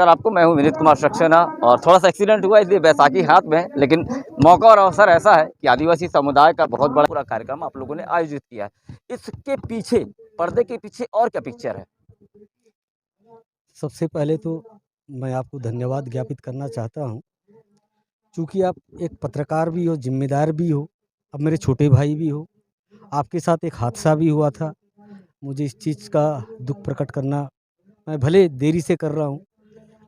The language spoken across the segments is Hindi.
नमस्कार आपको, मैं हूं विनीत कुमार सक्सेना। और थोड़ा-सा एक्सीडेंट हुआ इसलिए बैसाखी हाथ में है, लेकिन मौका और अवसर ऐसा है कि आदिवासी समुदाय का बहुत बड़ा पूरा कार्यक्रम आप लोगों ने आयोजित किया है। इसके पीछे, पर्दे के पीछे और क्या पिक्चर है? सबसे पहले तो मैं आपको धन्यवाद ज्ञापित करना चाहता हूँ, चूँकि आप एक पत्रकार भी हो, ज़िम्मेदार भी हो, अब मेरे छोटे भाई भी हो। आपके साथ एक हादसा भी हुआ था, मुझे इस चीज़ का दुःख प्रकट करना, मैं भले देरी से कर रहा हूँ,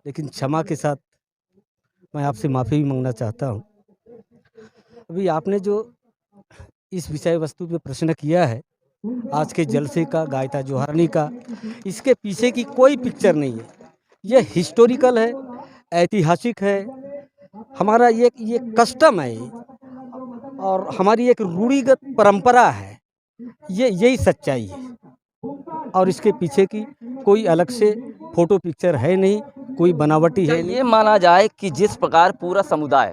लेकिन क्षमा के साथ मैं आपसे माफ़ी भी माँगना चाहता हूँ। अभी आपने जो इस विषय वस्तु पे प्रश्न किया है, आज के जलसे का, गायता जोहारनी का, इसके पीछे की कोई पिक्चर नहीं है। ये हिस्टोरिकल है, ऐतिहासिक है, हमारा ये कस्टम है ये, और हमारी एक रूढ़िगत परंपरा है। ये यही सच्चाई है, और इसके पीछे की कोई अलग से फ़ोटो पिक्चर है नहीं, कोई बनावटी क्या है नहीं। ये माना जाए कि जिस प्रकार पूरा समुदाय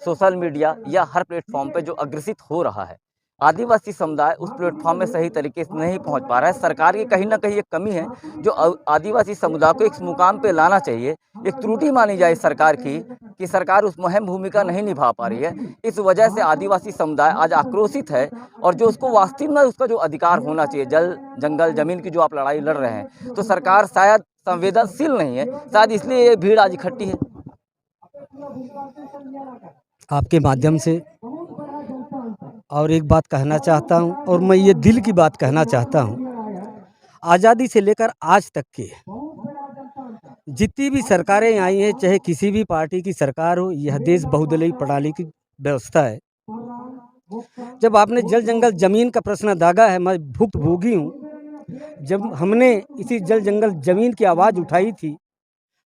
सोशल मीडिया या हर प्लेटफ़ॉर्म पे जो अग्रसित हो रहा है, आदिवासी समुदाय उस प्लेटफ़ॉर्म में सही तरीके से नहीं पहुँच पा रहा है। सरकार की कहीं न कहीं एक कमी है, जो आदिवासी समुदाय को इस मुकाम पे लाना चाहिए। एक त्रुटि मानी जाए सरकार की, कि सरकार उस अहम भूमिका नहीं निभा पा रही है। इस वजह से आदिवासी समुदाय आज आक्रोशित है, और जो उसको वास्तव में उसका जो अधिकार होना चाहिए, जल, जंगल, ज़मीन की जो आप लड़ाई लड़ रहे हैं, तो सरकार शायद संवेदनशील नहीं है। शायद इसलिए ये भीड़ आज इकट्ठी है। आपके माध्यम से और एक बात कहना चाहता हूँ, और मैं ये दिल की बात कहना चाहता हूँ। आज़ादी से लेकर आज तक के जितनी भी सरकारें आई हैं, चाहे किसी भी पार्टी की सरकार हो, यह देश बहुदलीय प्रणाली की व्यवस्था है। जब आपने जल जंगल ज़मीन का प्रश्न दागा है, मैं भुक्तभोगी हूँ। जब हमने इसी जल जंगल ज़मीन की आवाज़ उठाई थी,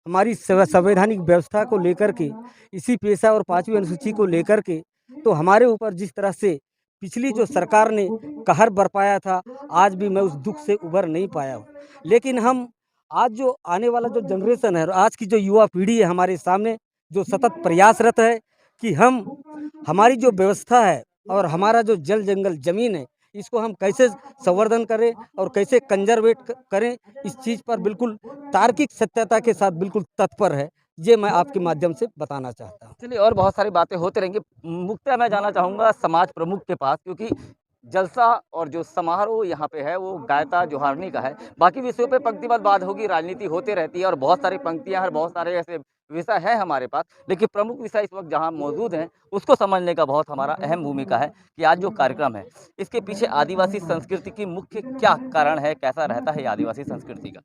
हमारी संवैधानिक व्यवस्था को लेकर के, इसी पेशा और 5वीं अनुसूची को लेकर के, तो हमारे ऊपर जिस तरह से पिछली जो सरकार ने कहर बरपाया था, आज भी मैं उस दुःख से उभर नहीं पाया हूँ। लेकिन हम आज जो आने वाला जो जनरेशन है और आज की जो युवा पीढ़ी है हमारे सामने, जो सतत प्रयासरत है कि हम हमारी जो व्यवस्था है और हमारा जो जल जंगल ज़मीन है, इसको हम कैसे संवर्धन करें और कैसे कंजर्वेट करें, इस चीज़ पर बिल्कुल तार्किक सत्यता के साथ बिल्कुल तत्पर है। ये मैं आपके माध्यम से बताना चाहता हूँ। चलिए, और बहुत सारी बातें होती रहेंगी। मुख्यतः मैं जाना चाहूँगा समाज प्रमुख के पास, क्योंकि जलसा और जो समारोह यहाँ पे है वो गायता जोहारनी का है। बाकी विषयों पे पंक्तिबद्ध बात होगी, राजनीति होती रहती है और बहुत सारी पंक्तियाँ और बहुत सारे ऐसे विषय हैं हमारे पास। लेकिन प्रमुख विषय इस वक्त जहाँ मौजूद हैं, उसको समझने का बहुत हमारा अहम भूमिका है कि आज जो कार्यक्रम है, इसके पीछे आदिवासी संस्कृति की मुख्य क्या कारण है, कैसा रहता है ये आदिवासी संस्कृति का?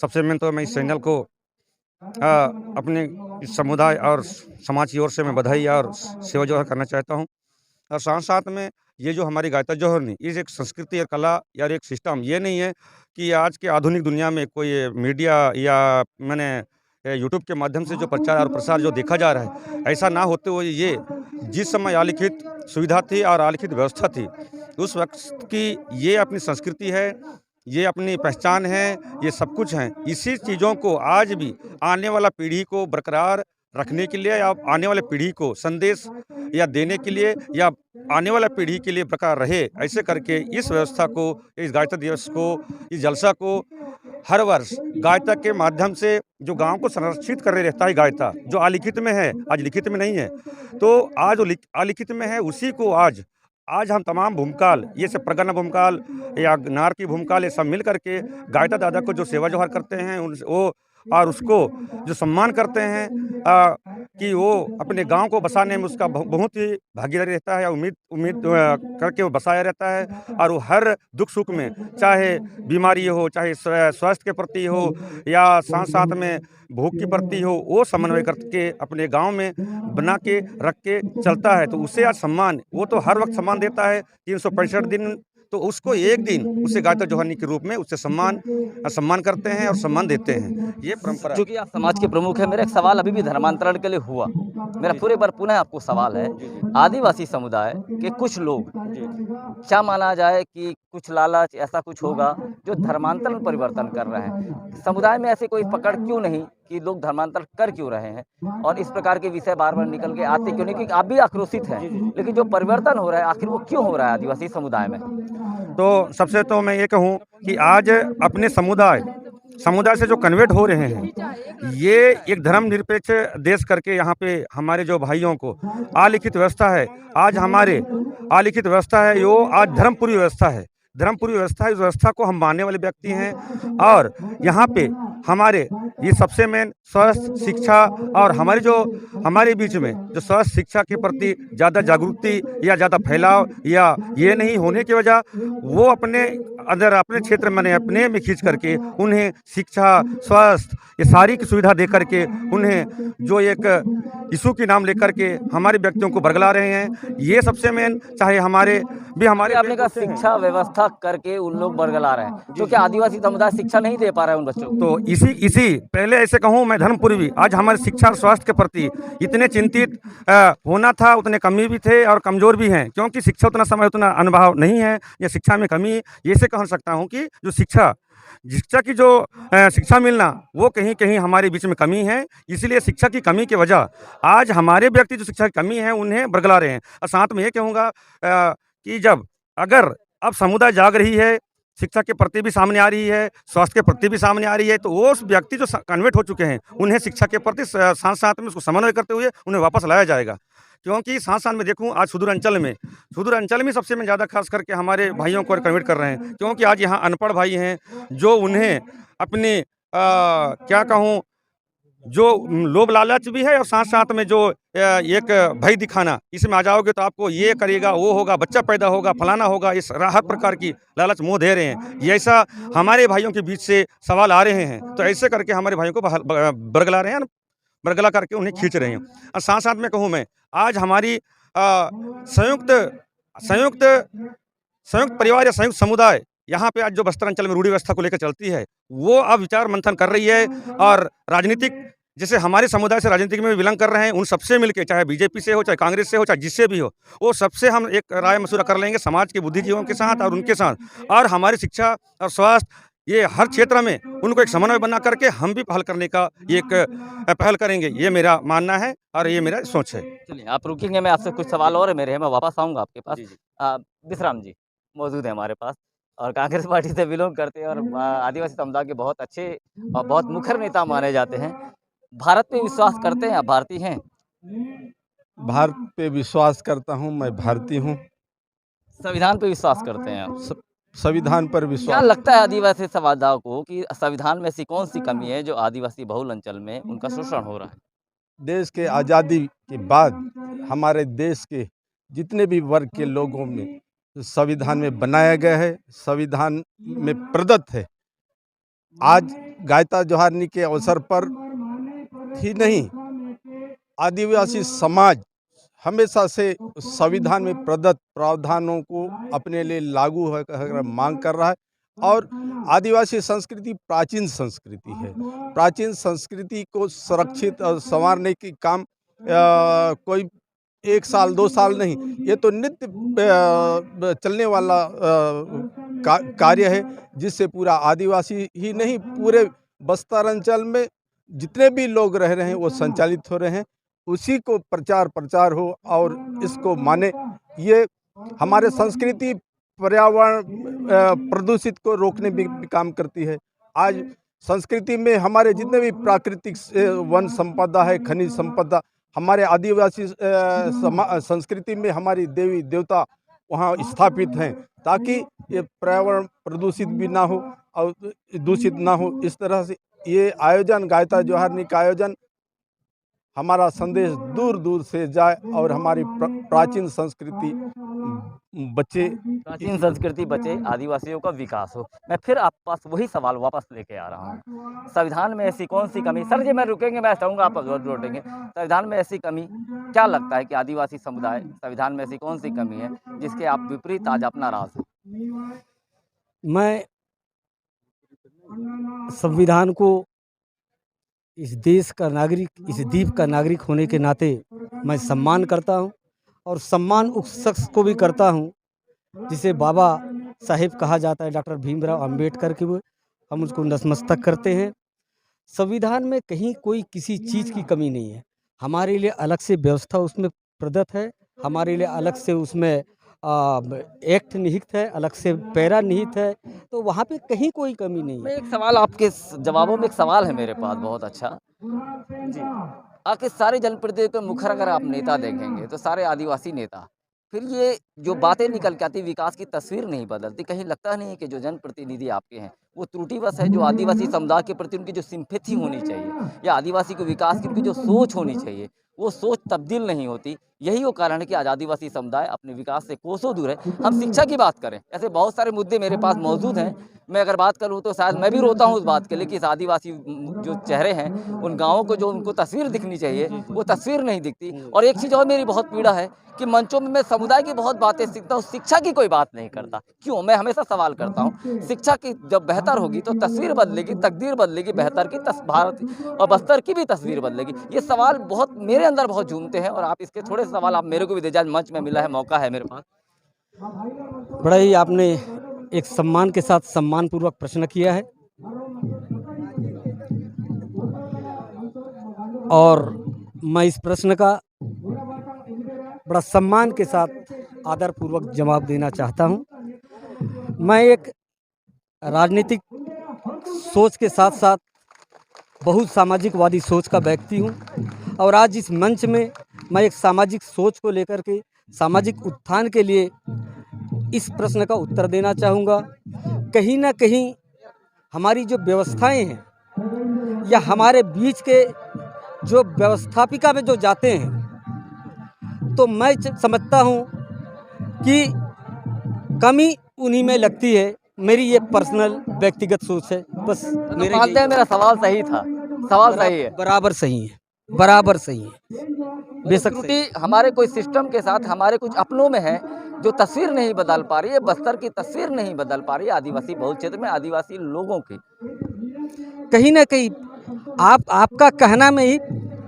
सबसे मेन तो मैं इस चैनल को अपने इस समुदाय और समाज की ओर से मैं बधाई और सेवा जोहार करना चाहता हूँ। और साथ-साथ में ये जो हमारी गायता जोहरनी, ये एक संस्कृति और कला या एक सिस्टम ये नहीं है कि आज के आधुनिक दुनिया में कोई मीडिया या यूट्यूब के माध्यम से जो प्रचार और प्रसार जो देखा जा रहा है, ऐसा ना होते हुए ये जिस समय अलिखित सुविधा थी और अलिखित व्यवस्था थी, उस वक़्त की ये अपनी संस्कृति है, ये अपनी पहचान है, ये सब कुछ है। इसी चीज़ों को आज भी आने वाला पीढ़ी को बरकरार रखने के लिए या आने वाले पीढ़ी को संदेश या देने के लिए या आने वाला पीढ़ी के लिए बरकरार रहे, ऐसे करके इस व्यवस्था को, इस गायता दिवस को, इस जलसा को हर वर्ष गायता के माध्यम से जो गाँव को संरक्षित कर रहता है गायता, जो अलिखित में है, आज लिखित में नहीं है। तो आज जो अलिखित में है उसी को आज हम तमाम भूमकाल, ये सब प्रगण भूमकाल या नार की भूमकाल, ये सब मिल करके गायता दादा को जो सेवा जोहार करते हैं वो और उसको जो सम्मान करते हैं कि वो अपने गांव को बसाने में उसका बहुत ही भागीदारी रहता है, उम्मीद उम्मीद करके वो बसाया रहता है। और वो हर दुख सुख में, चाहे बीमारी हो, चाहे स्वास्थ्य के प्रति हो या साथ साथ में भूख की प्रति हो, वो समन्वय करके अपने गांव में बना के रख के चलता है। तो उसे आज सम्मान, वो तो हर वक्त सम्मान देता है 365 दिन, तो उसको एक दिन उसे गायता जोहारनी के रूप में उसे सम्मान करते हैं और सम्मान देते हैं। ये परंपरा। चूँकि आप समाज के प्रमुख हैं, मेरा एक सवाल अभी भी धर्मांतरण के लिए हुआ। मेरा पूरे बार पुनः आपको सवाल है, आदिवासी समुदाय के कुछ लोग, क्या माना जाए कि कुछ लालच ऐसा कुछ होगा जो धर्मांतरण परिवर्तन कर रहे हैं? समुदाय में ऐसी कोई पकड़ क्यों नहीं कि लोग धर्मांतरण कर क्यों रहे हैं? और इस प्रकार के विषय बार-बार निकल के आते क्यों नहीं? क्योंकि आप भी आक्रोशित हैं, लेकिन जो परिवर्तन हो रहा है आखिर वो क्यों हो रहा है आदिवासी समुदाय में? तो सबसे तो मैं ये कहूँ कि आज अपने समुदाय समुदाय से जो कन्वर्ट हो रहे हैं, ये एक धर्मनिरपेक्ष देश करके यहाँ पे हमारे जो भाइयों को अलिखित व्यवस्था है, आज हमारे अलिखित व्यवस्था है, यो आज धर्मपुरी व्यवस्था है। धर्मपुरी व्यवस्था है, इस व्यवस्था को हम मानने वाले व्यक्ति हैं और यहाँ पे हमारे ये सबसे मेन स्वास्थ्य शिक्षा और हमारे बीच में जो स्वास्थ्य शिक्षा के प्रति ज़्यादा जागरूकता या ज़्यादा फैलाव या ये नहीं होने की वजह वो अपने अंदर अपने क्षेत्र में अपने में खींच करके उन्हें शिक्षा स्वास्थ्य ये सारी की सुविधा दे करके उन्हें जो एक यीशु के नाम लेकर के हमारे व्यक्तियों को बरगला रहे हैं। ये सबसे मेन चाहे हमारे आपने कहा शिक्षा व्यवस्था करके उन लोग बरगला रहे हैं, तो क्या आदिवासी समुदाय शिक्षा नहीं दे पा रहा है उन बच्चों को? तो इसी पहले ऐसे कहूँ मैं धर्मपुरी भी आज हमारे शिक्षा और स्वास्थ्य के प्रति इतने चिंतित होना था, उतने कमी भी थे और कमजोर भी हैं, क्योंकि शिक्षा उतना समय उतना अनुभव नहीं है या शिक्षा में कमी। ये से कह सकता हूँ कि जो शिक्षा की जो शिक्षा मिलना वो कहीं कहीं हमारे बीच में कमी है। इसलिए शिक्षा की कमी की वजह आज हमारे व्यक्ति जो शिक्षा की कमी है उन्हें बरगला रहे हैं। और साथ में ये कहूँगा कि जब अगर अब समुदाय जाग रही है, शिक्षा के प्रति भी सामने आ रही है, स्वास्थ्य के प्रति भी सामने आ रही है, तो वो व्यक्ति जो कन्वर्ट हो चुके हैं उन्हें शिक्षा के प्रति साथ साथ में उसको समन्वय करते हुए उन्हें वापस लाया जाएगा। क्योंकि साथ साथ में देखूं आज सुदूर अंचल में सबसे में ज़्यादा खास करके हमारे भाइयों को कन्वर्ट कर रहे हैं, क्योंकि आज यहाँ अनपढ़ भाई हैं जो उन्हें अपने क्या कहूँ जो लोभ लालच भी है और साथ साथ में जो एक भय दिखाना, इसमें आ जाओगे तो आपको ये करेगा, वो होगा, बच्चा पैदा होगा, फलाना होगा, इस हर प्रकार की लालच मोह दे रहे हैं। ये ऐसा हमारे भाइयों के बीच से सवाल आ रहे हैं, तो ऐसे करके हमारे भाइयों को बरगला रहे हैं, बरगला करके उन्हें खींच रहे हैं। और साथ साथ में कहूँ मैं आज हमारी संयुक्त परिवार या संयुक्त समुदाय यहाँ पे आज जो बस्तर अंचल में रूढ़ी व्यवस्था को लेकर चलती है वो अब विचार मंथन कर रही है और राजनीतिक जैसे हमारे समुदाय से राजनीतिक में बिलोंग कर रहे हैं उन सबसे मिलकर, चाहे बीजेपी से हो, चाहे कांग्रेस से हो, चाहे जिससे भी हो, वो सबसे हम एक राय मशवरा कर लेंगे समाज के बुद्धिजीवियों के साथ और उनके साथ, और हमारी शिक्षा और स्वास्थ्य ये हर क्षेत्र में उनको एक समन्वय बना करके हम भी पहल करने का एक पहल करेंगे। ये मेरा मानना है और ये मेरा सोच है। चलिए आप रुकेंगे, मैं आपसे कुछ सवाल और है मेरे, मैं वापस आऊँगा आपके पास। विश्राम जी मौजूद है हमारे पास और कांग्रेस पार्टी से बिलोंग करते हैं और आदिवासी समुदाय के बहुत अच्छे और बहुत मुखर नेता माने जाते हैं। भारत पे विश्वास करते हैं, आप भारतीय हैं? भारत पे विश्वास करता हूँ, मैं भारतीय हूँ। संविधान पे विश्वास करते हैं आप? संविधान पर क्या विश्वास। लगता है आदिवासी समुदाय को कि संविधान में ऐसी कौन सी कमी है जो आदिवासी बहुल अंचल में उनका शोषण हो रहा है? देश के आज़ादी के बाद हमारे देश के जितने भी वर्ग के लोगों में संविधान में बनाया गया है, संविधान में प्रदत्त है। आज गायता जोहारनी के अवसर पर ही नहीं, आदिवासी समाज हमेशा से संविधान में प्रदत्त प्रावधानों को अपने लिए लागू होकर मांग कर रहा है। और आदिवासी संस्कृति प्राचीन संस्कृति है। प्राचीन संस्कृति को संरक्षित और संवारने की काम कोई 1 साल 2 साल नहीं, ये तो नित्य चलने वाला कार्य है, जिससे पूरा आदिवासी ही नहीं पूरे बस्तर अंचल में जितने भी लोग रह रहे हैं वो संचालित हो रहे हैं। उसी को प्रचार हो और इसको माने। ये हमारे संस्कृति पर्यावरण प्रदूषित को रोकने भी काम करती है। आज संस्कृति में हमारे जितने भी प्राकृतिक वन संपदा है, खनिज संपदा, हमारे आदिवासी संस्कृति में हमारी देवी देवता वहाँ स्थापित हैं, ताकि ये पर्यावरण प्रदूषित भी ना हो और दूषित ना हो। इस तरह से ये आयोजन, गायता जोहारनी का आयोजन, हमारा संदेश दूर दूर से जाए और हमारी प्राचीन संस्कृति बचे, प्राचीन संस्कृति बचे, आदिवासियों का विकास हो। मैं फिर आप पास वही सवाल वापस लेके आ रहा हूँ, संविधान में ऐसी कौन सी कमी? सर जी मैं रुकेंगे, मैं चाहूँगा आप लौटेंगे। संविधान में ऐसी कमी क्या लगता है कि आदिवासी समुदाय संविधान में ऐसी कौन सी कमी है जिसके आप विपरीत आज अपना राज है? मैं संविधान को इस देश का नागरिक, इस द्वीप का नागरिक होने के नाते मैं सम्मान करता हूं और सम्मान उस शख्स को भी करता हूं जिसे बाबा साहेब कहा जाता है, डॉक्टर भीमराव अंबेडकर के। वो हम उसको नतमस्तक करते हैं। संविधान में कहीं कोई किसी चीज़ की कमी नहीं है। हमारे लिए अलग से व्यवस्था उसमें प्रदत्त है, हमारे लिए अलग से उसमें एक्ट निहित है, अलग से पैरा निहित है, तो वहाँ पे कहीं कोई कमी नहीं मैं है। एक सवाल आपके जवाबों में एक सवाल है मेरे पास बहुत अच्छा जी। आखिर सारे जनप्रतिनिधियों के मुखर अगर आप नेता देखेंगे तो सारे आदिवासी नेता, फिर ये जो बातें निकल के आती विकास की तस्वीर नहीं बदलती। कहीं लगता नहीं है कि जो जनप्रतिनिधि आपके हैं वो त्रुटिवश है, जो आदिवासी समुदाय के प्रति उनकी जो सिंपैथी होनी चाहिए या आदिवासी को विकास की उनकी जो सोच होनी चाहिए वो सोच तब्दील नहीं होती। यही वो कारण है कि आज आदिवासी समुदाय अपने विकास से कोसों दूर है। हम शिक्षा की बात करें, ऐसे बहुत सारे मुद्दे मेरे पास मौजूद हैं। मैं अगर बात करूँ तो शायद मैं भी रोता हूँ उस बात के लिए कि इस आदिवासी जो चेहरे हैं, उन गाँवों को जो उनको तस्वीर दिखनी चाहिए, वो तस्वीर नहीं दिखती। और एक चीज़ और मेरी बहुत पीड़ा है कि मंचों में मैं समुदाय की बहुत बातें सीखता हूँ, शिक्षा की कोई बात नहीं करता। क्यों? मैं हमेशा सवाल करता हूँ, शिक्षा की जब बेहतर होगी तो तस्वीर बदलेगी, तकदीर बदलेगी, बेहतर की भारत और बस्तर की भी तस्वीर बदलेगी। ये सवाल बहुत मेरे अंदर बहुत झूमते हैं और आप इसके थोड़े सवाल आप मेरे को भी दे जाए, मंच में मिला है, मौका है मेरे पास। बड़ा ही आपने एक सम्मान के साथ सम्मानपूर्वक प्रश्न किया है और मैं इस प्रश्न का बड़ा सम्मान के साथ आदरपूर्वक जवाब देना चाहता हूं। मैं एक राजनीतिक सोच के साथ साथ बहुत सामाजिकवादी सोच का व्यक्ति हूं और आज इस मंच में मैं एक सामाजिक सोच को लेकर के सामाजिक उत्थान के लिए इस प्रश्न का उत्तर देना चाहूँगा। कहीं ना कहीं हमारी जो व्यवस्थाएं हैं या हमारे बीच के जो व्यवस्थापिका में जो जाते हैं तो मैं समझता हूँ कि कमी उन्हीं में लगती है। मेरी ये पर्सनल व्यक्तिगत सोच है। बस मेरे मानते हैं मेरा सवाल सही था, सवाल सही है, बराबर सही है, बराबर सही है। बेशक त्रुटि हमारे कोई सिस्टम के साथ हमारे कुछ अपनों में है जो तस्वीर नहीं बदल पा रही है, बस्तर की तस्वीर नहीं बदल पा रही है, आदिवासी बहुल क्षेत्र में आदिवासी लोगों की। कहीं ना कहीं आपका कहना में ही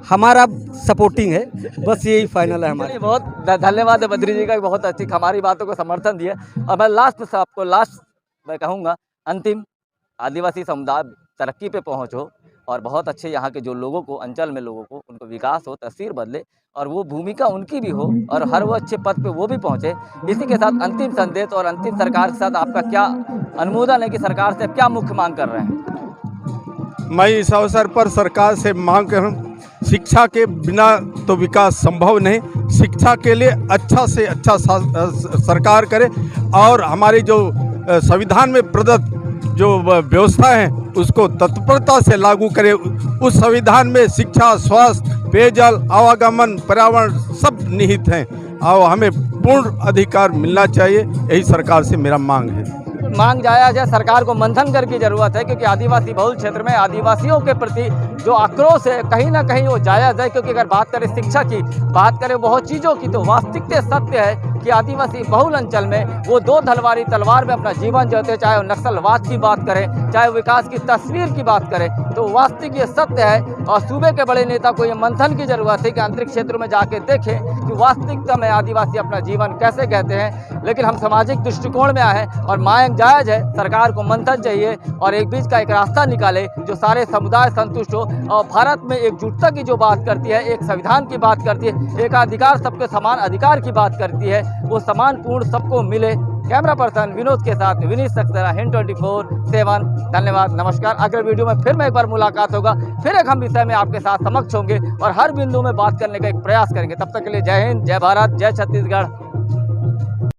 हमारा सपोर्टिंग है, बस यही फाइनल है हमारे। बहुत धन्यवाद है बद्री जी का, बहुत अच्छी हमारी बातों को समर्थन दिया। और मैं लास्ट मैं कहूँगा अंतिम, आदिवासी समुदाय तरक्की पे पहुँचो और बहुत अच्छे यहाँ के जो लोगों को, अंचल में लोगों को, उनको विकास हो, तस्वीर बदले और वो भूमिका उनकी भी हो और हर वो अच्छे पद पे वो भी पहुँचे। इसी के साथ अंतिम संदेश और अंतिम सरकार के साथ आपका क्या अनुमोदन है कि सरकार से क्या मुख्य मांग कर रहे हैं? मैं इस अवसर पर सरकार से मांग कर शिक्षा के बिना तो विकास संभव नहीं। शिक्षा के लिए अच्छा से अच्छा सरकार करे और हमारी जो संविधान में प्रदत्त जो व्यवस्था है उसको तत्परता से लागू करे। उस संविधान में शिक्षा, स्वास्थ्य, पेयजल, आवागमन, पर्यावरण सब निहित हैं और हमें पूर्ण अधिकार मिलना चाहिए। यही सरकार से मेरा मांग है। मांग जायज़ है, सरकार को मंथन करने की जरूरत है क्योंकि आदिवासी बहुल क्षेत्र में आदिवासियों के प्रति जो आक्रोश है कहीं ना कहीं वो जायज़ है। क्योंकि अगर बात करें शिक्षा की, बात करें बहुत चीज़ों की, तो वास्तविकता सत्य है कि आदिवासी बहुल अंचल में वो दो तलवारी तलवार में अपना जीवन जीते, चाहे वो नक्सलवाद की बात करें, चाहे विकास की तस्वीर की बात करें, तो वास्तविक ये सत्य है। और सूबे के बड़े नेता को ये मंथन की जरूरत है कि आंतरिक क्षेत्रों में जाके देखें कि वास्तविकता में आदिवासी अपना जीवन कैसे कहते हैं। लेकिन हम सामाजिक दृष्टिकोण में आए हैं और मांग जायज़ है, सरकार को मंथन चाहिए और एक बीच का एक रास्ता निकाले जो सारे समुदाय संतुष्ट हो। और भारत में एकजुटता की जो बात करती है, एक संविधान की बात करती है, एक अधिकार सबके समान अधिकार की बात करती है, वो समान पूर्ण सबको मिले। कैमरा पर्सन विनोद के साथ विनीत सक्सेना, हिंद 24/7। धन्यवाद, नमस्कार। अगले वीडियो में फिर मैं एक बार मुलाकात होगा, फिर एक हम विषय में आपके साथ समक्ष होंगे और हर बिंदु में बात करने का एक प्रयास करेंगे। तब तक के लिए जय हिंद, जय भारत, जय छत्तीसगढ़।